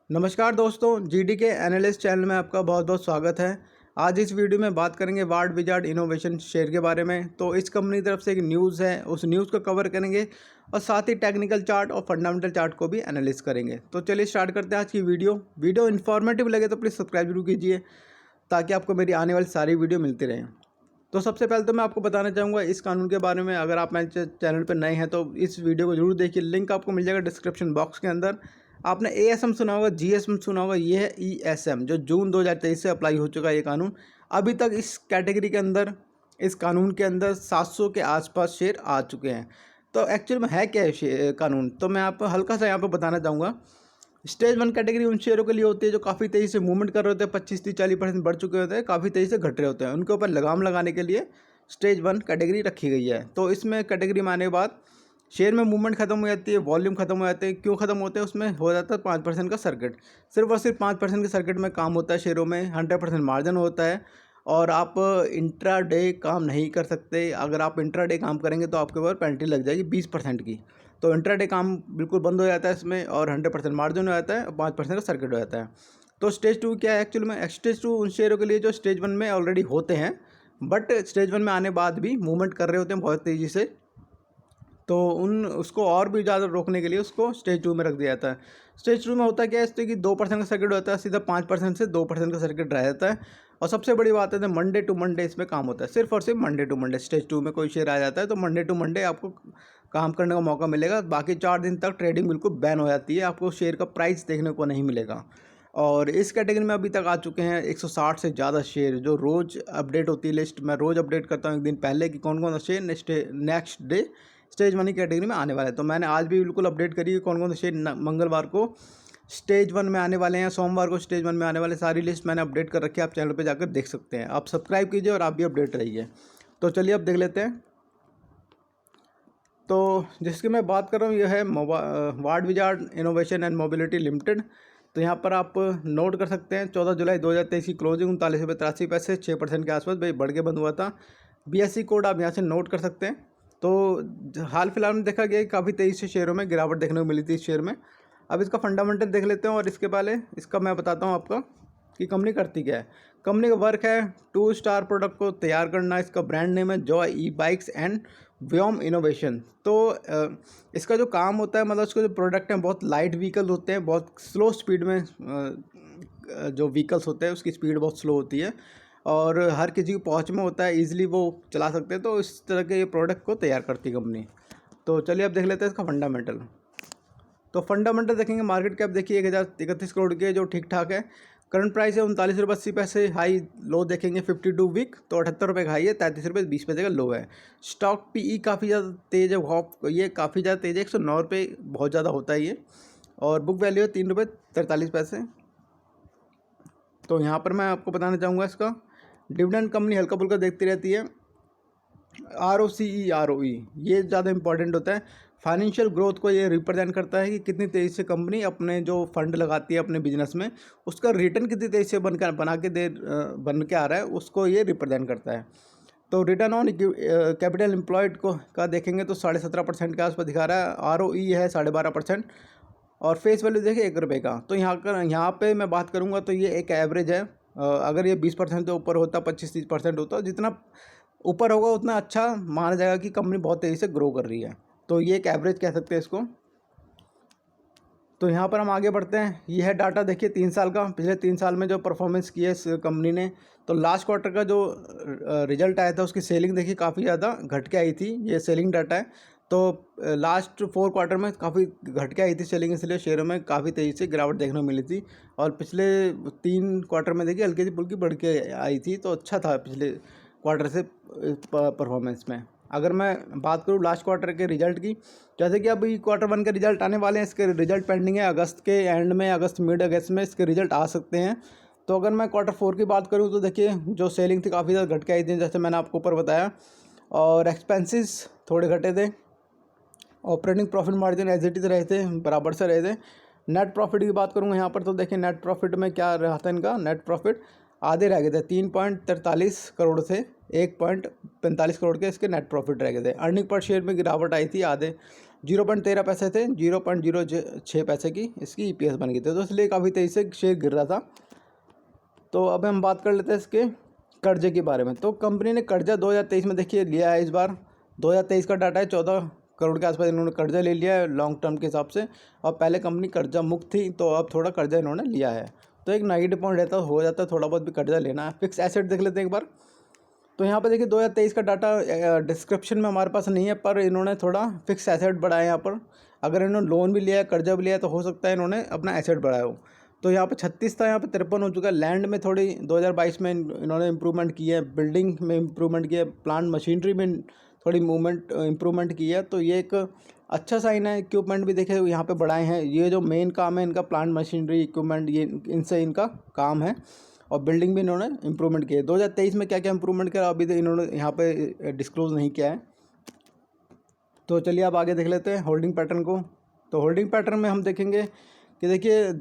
नमस्कार दोस्तों, जीडी के एनालिस्ट चैनल में आपका बहुत बहुत स्वागत है। आज इस वीडियो में बात करेंगे वार्ड विजार्ड इनोवेशन शेयर के बारे में। तो इस कंपनी की तरफ से एक न्यूज़ है, उस न्यूज़ को कवर करेंगे और साथ ही टेक्निकल चार्ट और फंडामेंटल चार्ट को भी एनालिस्ट करेंगे। तो चलिए स्टार्ट करते हैं आज की वीडियो इन्फॉर्मेटिव लगे तो प्लीज़ सब्सक्राइब जरूर कीजिए ताकि आपको मेरी आने वाली सारी वीडियो मिलती रहें। तो सबसे पहले तो मैं आपको बताना चाहूँगा इस कानून के बारे में। अगर आप मेरे चैनल पर नए हैं तो इस वीडियो को जरूर देखिए, लिंक आपको मिल जाएगा डिस्क्रिप्शन बॉक्स के अंदर। आपने एएसएम सुना होगा, जीएसएम सुना होगा, ये है ईएसएम जो जून 2023 से अप्लाई हो चुका है ये कानून। अभी तक इस कैटेगरी के अंदर, इस कानून के अंदर 700 के आसपास शेयर आ चुके हैं। तो एक्चुअल में है क्या है कानून, तो मैं आपको हल्का सा यहाँ पर बताना चाहूँगा। स्टेज 1 कैटेगरी उन शेयरों के लिए होती है जो काफ़ी तेज़ी से मूवमेंट कर रहे होते हैं, 25-40% बढ़ चुके होते हैं, काफ़ी तेज़ी से घट रहे होते हैं। उनके ऊपर लगाम लगाने के लिए स्टेज 1 कैटेगरी रखी गई है। तो इसमें कैटेगरी में आने के बाद शेयर में मूवमेंट खत्म हो जाती है, वॉल्यूम खत्म हो जाते हैं। क्यों खत्म होते हैं? उसमें हो जाता है 5% का सर्किट। सिर्फ और सिर्फ 5% के सर्किट में काम होता है शेयरों में। 100% मार्जिन होता है और आप इंट्राडे काम नहीं कर सकते। अगर आप इंट्राडे काम करेंगे तो आपके ऊपर पेनल्टी लग जाएगी 20% की। तो इंट्राडे काम बिल्कुल बंद हो जाता है इसमें और 100% मार्जिन हो जाता है और 5% का सर्किट हो जाता है। तो स्टेज 2 क्या है एक्चुअल में? स्टेज 2 उन शेयरों के लिए जो स्टेज 1 में ऑलरेडी होते हैं, बट स्टेज 1 में आने बाद भी मूवमेंट कर रहे होते हैं बहुत तेज़ी से। तो उसको और भी ज़्यादा रोकने के लिए उसको स्टेज 2 में रख दिया जाता है। स्टेज 2 में होता क्या है, इस कि 2% का सर्किट होता है, सीधा 5% से 2% का सर्किट रह जाता है। और सबसे बड़ी बात है, मंडे टू मंडे इसमें काम होता है, सिर्फ और सिर्फ मंडे टू मंडे। स्टेज 2 में कोई शेयर आ जाता है तो मंडे टू मंडे आपको काम करने का मौका मिलेगा। बाकी 4 दिन तक ट्रेडिंग बिल्कुल बैन हो जाती है, आपको शेयर का प्राइस देखने को नहीं मिलेगा। और इस कैटेगरी में अभी तक आ चुके हैं 160 से ज़्यादा शेयर, जो रोज़ अपडेट होती है लिस्ट। मैं रोज़ अपडेट करता हूँ एक दिन पहले कि कौन कौन सा शेयर नेक्स्ट डे स्टेज 1 की कैटेगरी में आने वाला है। तो मैंने आज भी बिल्कुल अपडेट करी है कौन कौन से शेयर मंगलवार को स्टेज 1 में आने वाले हैं, सोमवार को स्टेज 1 में आने वाले। सारी लिस्ट मैंने अपडेट कर रखी है, आप चैनल पे जाकर देख सकते हैं। आप सब्सक्राइब कीजिए और आप भी अपडेट रहिए। तो चलिए अब देख लेते हैं। तो जिसकी मैं बात कर रहा हूँ यह है ward wizard innovation and mobility limited. तो यहाँ पर आप नोट कर सकते हैं 14 जुलाई 2023 की क्लोजिंग 39 रुपये 83 पैसे, 6% के आसपास भाई बढ़ के बंद हुआ था। बीएससी कोड आप यहाँ से नोट कर सकते हैं। तो हाल फिलहाल में देखा गया कि काफ़ी तेज़ी से शेयरों में गिरावट देखने को मिली थी इस शेयर में। अब इसका फंडामेंटल देख लेते हैं और इसके पहले इसका मैं बताता हूँ आपका कि कंपनी करती क्या है। कंपनी का वर्क है 2 स्टार प्रोडक्ट को तैयार करना। इसका ब्रांड नेम है Joy e bikes and Vyom innovation. तो इसका जो काम होता है, मतलब इसके जो प्रोडक्ट हैं बहुत लाइट व्हीकल होते हैं, बहुत स्लो स्पीड में जो व्हीकल्स होते हैं उसकी स्पीड बहुत स्लो होती है और हर किसी की पहुंच में होता है, ईजिली वो चला सकते हैं। तो इस तरह के ये प्रोडक्ट को तैयार करती है कंपनी। तो चलिए अब देख लेते हैं इसका फंडामेंटल। तो फंडामेंटल देखेंगे, मार्केट कैप देखिए 1031 करोड़ के, जो ठीक ठाक है। करंट प्राइस है 39 रुपये 80 पैसे। हाई लो देखेंगे 52 वीक तो 78 रुपये का हाई है, 33 रुपये 20 पैसे का लो है। स्टॉक पीई काफ़ी ज़्यादा तेज़ है, ये काफ़ी ज़्यादा तेज़ है, 109 रुपये बहुत ज़्यादा होता है ये। और बुक वैल्यू है 3 रुपये 43 पैसे। तो यहाँ पर मैं आपको बताना चाहूँगा इसका डिविडेंड कंपनी हल्का फुल्का देखती रहती है। ROCE ये ज़्यादा इंपॉर्टेंट होता है। फाइनेंशियल ग्रोथ को ये रिप्रेजेंट करता है कि कितनी तेज़ी से कंपनी अपने जो फंड लगाती है अपने बिजनेस में, उसका रिटर्न कितनी तेज़ी से बन के आ रहा है, उसको ये रिप्रेजेंट करता है। तो रिटर्न ऑन कैपिटल एम्प्लॉयड को का देखेंगे तो 17.5% के आसपास दिखा रहा है। ROE है 12.5% और फेस वैल्यू देखिए 1 रुपये का। तो यहाँ पे मैं बात करूँगा तो ये एक एवरेज है। अगर ये 20% से ऊपर होता, 25-30% होता, जितना ऊपर होगा उतना अच्छा माना जाएगा कि कंपनी बहुत तेज़ी से ग्रो कर रही है। तो ये एक एवरेज कह सकते हैं इसको। तो यहाँ पर हम आगे बढ़ते हैं। ये है डाटा देखिए 3 साल का, पिछले 3 साल में जो परफॉर्मेंस की है इस कंपनी ने। तो लास्ट क्वार्टर का जो रिजल्ट आया था उसकी सेलिंग देखिए काफ़ी ज़्यादा घट के आई थी, ये सेलिंग डाटा है। तो लास्ट 4 क्वार्टर में काफ़ी घट के आई थी सेलिंग, इसलिए शेयरों में काफ़ी तेज़ी से गिरावट देखने को मिली थी। और पिछले 3 क्वार्टर में देखिए हल्की सी फुल्की बढ़ के आई थी, तो अच्छा था पिछले क्वार्टर से परफॉर्मेंस में। अगर मैं बात करूँ लास्ट क्वार्टर के रिजल्ट की, जैसे कि अभी Q1 के रिजल्ट आने वाले हैं, इसके रिजल्ट पेंडिंग है। अगस्त के एंड में, मिड अगस्त में इसके रिजल्ट आ सकते हैं। तो अगर मैं Q4 की बात करूँ तो देखिए जो सेलिंग थी काफ़ी ज़्यादा घट के आई थी, जैसे मैंने आपको ऊपर बताया। और एक्सपेंसेस थोड़े घटे थे। Operating profit margin as it is रहे थे, बराबर से रहे थे। नेट प्रॉफिट की बात करूँगा यहाँ पर तो देखिए नेट प्रॉफिट में क्या रहा था इनका। नेट प्रॉफिट आधे रह गए थे, 3.43 करोड़ से 1.45 करोड़ के इसके नेट प्रॉफिट रह गए थे। अर्निंग पर शेयर में गिरावट आई थी, आधे 0.13 पैसे थे, 0.06 पैसे की इसकी EPS बन गई थी, तो इसलिए काफ़ी तेज़ी से शेयर गिर रहा था। तो अब हम बात कर लेते हैं इसके कर्जे के बारे में। तो कंपनी ने कर्जा 2023 में देखिए लिया है। इस बार 2023 का डाटा है, 14 करोड़ के आसपास इन्होंने कर्जा ले लिया है लॉन्ग टर्म के हिसाब से। और पहले कंपनी कर्जा मुक्त थी, तो अब थोड़ा कर्जा इन्होंने लिया है। तो एक नेगेटिव पॉइंट रहता हो जाता है थोड़ा बहुत भी कर्जा लेना है। फिक्स एसेट देख लेते हैं एक बार। तो यहाँ पर देखिए 2023 का डाटा डिस्क्रिप्शन में हमारे पास नहीं है, पर इन्होंने थोड़ा फिक्स एसेट बढ़ाया यहाँ पर। अगर इन्होंने लोन भी लिया है, कर्जा भी लिया है, तो हो सकता है इन्होंने अपना एसेट बढ़ाया हो। तो यहाँ पे 36 था, यहाँ पे 53 हो चुका है। लैंड में थोड़ी 2022 में इन्होंने इम्प्रूवमेंट की है, बिल्डिंग में इम्प्रूवमेंट किया है, प्लांट मशीनरी में थोड़ी इम्प्रूवमेंट की है। तो ये एक अच्छा साइन है। इक्विपमेंट भी देखे यहाँ पे बढ़ाए हैं। ये जो मेन काम है इनका, प्लांट मशीनरी इक्विपमेंट, ये इनसे इनका काम है। और बिल्डिंग भी इन्होंने इम्प्रूवमेंट किया है। 2023 में क्या क्या इम्प्रूवमेंट करा अभी तो इन्होंने यहाँ पे डिस्क्लोज नहीं किया है। तो चलिए अब आगे देख लेते हैं होल्डिंग पैटर्न को। तो होल्डिंग पैटर्न में हम देखेंगे कि देखिए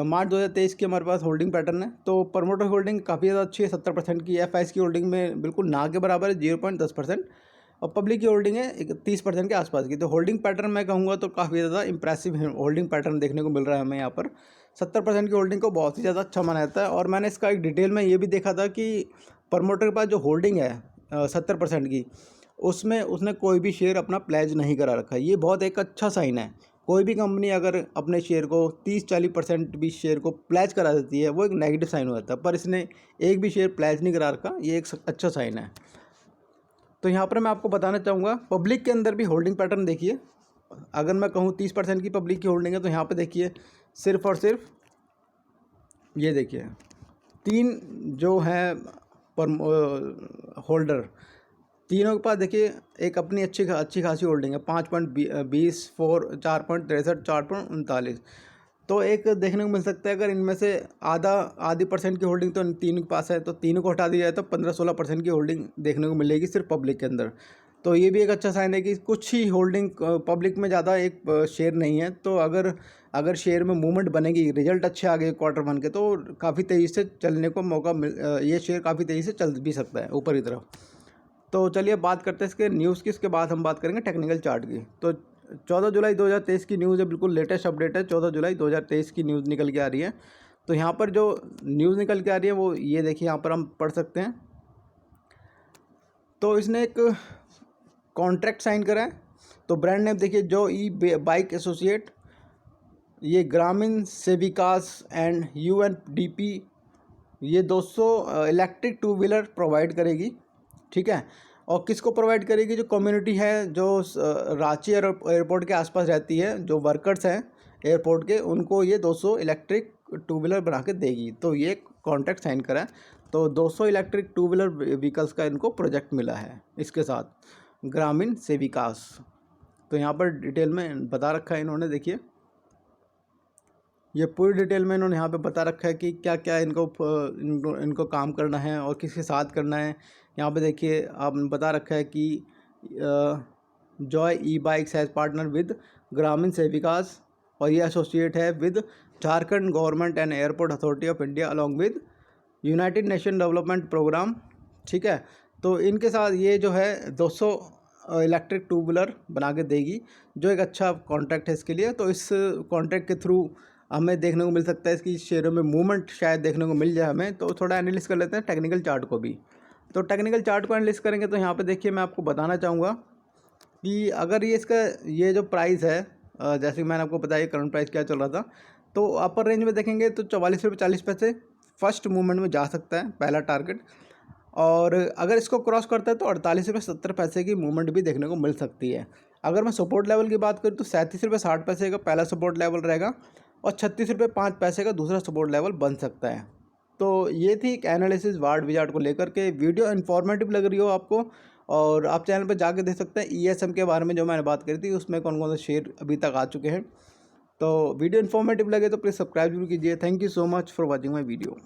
मार्च 2023 की हमारे पास होल्डिंग पैटर्न है। तो प्रमोटर होल्डिंग काफ़ी ज़्यादा अच्छी है, 70% की। FIs की होल्डिंग में बिल्कुल ना के बराबर है, 0.10%। और पब्लिक की होल्डिंग है 30% के आसपास की। तो होल्डिंग पैटर्न मैं कहूँगा तो काफ़ी ज़्यादा इंप्रेसिव होल्डिंग पैटर्न देखने को मिल रहा है हमें यहाँ पर। 70% की होल्डिंग को बहुत ही ज़्यादा अच्छा माना जाता है। और मैंने इसका एक डिटेल में ये भी देखा था कि प्रमोटर के पास जो होल्डिंग है 70% की, उसमें उसने कोई भी शेयर अपना प्लेज नहीं करा रखा है। ये बहुत एक अच्छा साइन है। कोई भी कंपनी अगर अपने शेयर को 30-40% भी शेयर को प्लेज करा देती है, वो एक नेगेटिव साइन हो जाता है। पर इसने एक भी शेयर प्लेज नहीं करा रखा, ये एक अच्छा साइन है। तो यहाँ पर मैं आपको बताना चाहूँगा पब्लिक के अंदर भी होल्डिंग पैटर्न देखिए। अगर मैं कहूँ 30% की पब्लिक की होल्डिंग है, तो यहाँ पे देखिए सिर्फ और सिर्फ ये देखिए 3 जो हैं होल्डर, तीनों के पास देखिए एक अपनी अच्छी खासी होल्डिंग है। 5.20, 4.63, 4.39। तो एक देखने को मिल सकता है अगर इनमें से आधी परसेंट की होल्डिंग तो तीनों के पास है, तो तीनों को हटा दिया जाए तो 15-16% की होल्डिंग देखने को मिलेगी सिर्फ पब्लिक के अंदर। तो ये भी एक अच्छा साइन है कि कुछ ही होल्डिंग पब्लिक में, ज़्यादा एक शेयर नहीं है। तो अगर शेयर में मूवमेंट बनेगी, रिजल्ट अच्छे आ गए Q1 के, तो काफ़ी तेज़ी से चलने को मौका ये शेयर काफ़ी तेज़ी से चल भी सकता है ऊपर की तरफ। तो चलिए बात करते हैं इसके न्यूज़ की। इसके बाद हम बात करेंगे टेक्निकल चार्ट की। तो 14 जुलाई 2023 की न्यूज़ है, बिल्कुल लेटेस्ट अपडेट है। 14 जुलाई 2023 की न्यूज़ निकल के आ रही है। तो यहाँ पर जो न्यूज़ निकल के आ रही है वो ये देखिए, यहाँ पर हम पढ़ सकते हैं। तो इसने एक कॉन्ट्रैक्ट साइन करा है। तो ब्रांड नेम देखिए, जो बाइक एसोसिएट, ये ग्रामीण सेविकास एंड UNDP, ये 200 इलेक्ट्रिक 2 व्हीलर प्रोवाइड करेगी। ठीक है। और किसको प्रोवाइड करेगी? जो कम्युनिटी है जो रांची एयरपोर्ट के आसपास रहती है, जो वर्कर्स हैं एयरपोर्ट के, उनको ये 200 इलेक्ट्रिक 2 व्हीलर बना के देगी। तो ये कॉन्ट्रैक्ट साइन करा है। तो 200 इलेक्ट्रिक 2 व्हीलर व्हीकल्स का इनको प्रोजेक्ट मिला है इसके साथ ग्रामीण सेविकास। तो यहाँ पर डिटेल में बता रखा है इन्होंने, देखिए ये पूरी डिटेल में इन्होंने यहाँ पे बता रखा है कि क्या क्या इनको काम करना है और किसके साथ करना है। यहाँ पे देखिए आपने बता रखा है कि joy e bikes has partner with ग्रामीण सेविकास, और ये एसोसिएट है with Jharkhand government and airport authority of India along with United Nation Development Programme. ठीक है। तो इनके साथ ये जो है 200 इलेक्ट्रिक 2 व्हीलर बना के देगी, जो एक अच्छा कॉन्ट्रैक्ट है इसके लिए। तो इस कॉन्ट्रैक्ट के थ्रू हमें देखने को मिल सकता है इसकी शेयरों में मूवमेंट शायद देखने को मिल जाए हमें। तो थोड़ा एनालिसिस कर लेते हैं टेक्निकल चार्ट को भी। तो टेक्निकल चार्ट को एनालिसिस करेंगे तो यहाँ पे देखिए मैं आपको बताना चाहूँगा कि अगर ये जो प्राइस है, जैसे कि मैंने आपको बताया करंट प्राइस क्या चल रहा था, तो अपर रेंज में देखेंगे तो 44 रुपये 40 पैसे फर्स्ट मूवमेंट में जा सकता है, पहला टारगेट। और अगर इसको क्रॉस करता है तो 48 रुपये 70 पैसे की मूवमेंट भी देखने को मिल सकती है। अगर मैं सपोर्ट लेवल की बात करूँ तो 37 रुपये 60 पैसे का पहला सपोर्ट लेवल रहेगा, और 36 रुपये 5 पैसे का दूसरा सपोर्ट लेवल बन सकता है। तो ये थी एक एनालिसिस वार्ड विजार्ड को लेकर के। वीडियो इन्फॉर्मेटिव लग रही हो आपको, और आप चैनल पर जाके देख सकते हैं ESM के बारे में जो मैंने बात करी थी, उसमें कौन कौन से शेयर अभी तक आ चुके हैं। तो वीडियो इन्फॉर्मेटिव लगे तो प्लीज़ सब्सक्राइब जरूर कीजिए। Thank you so much for watching my video.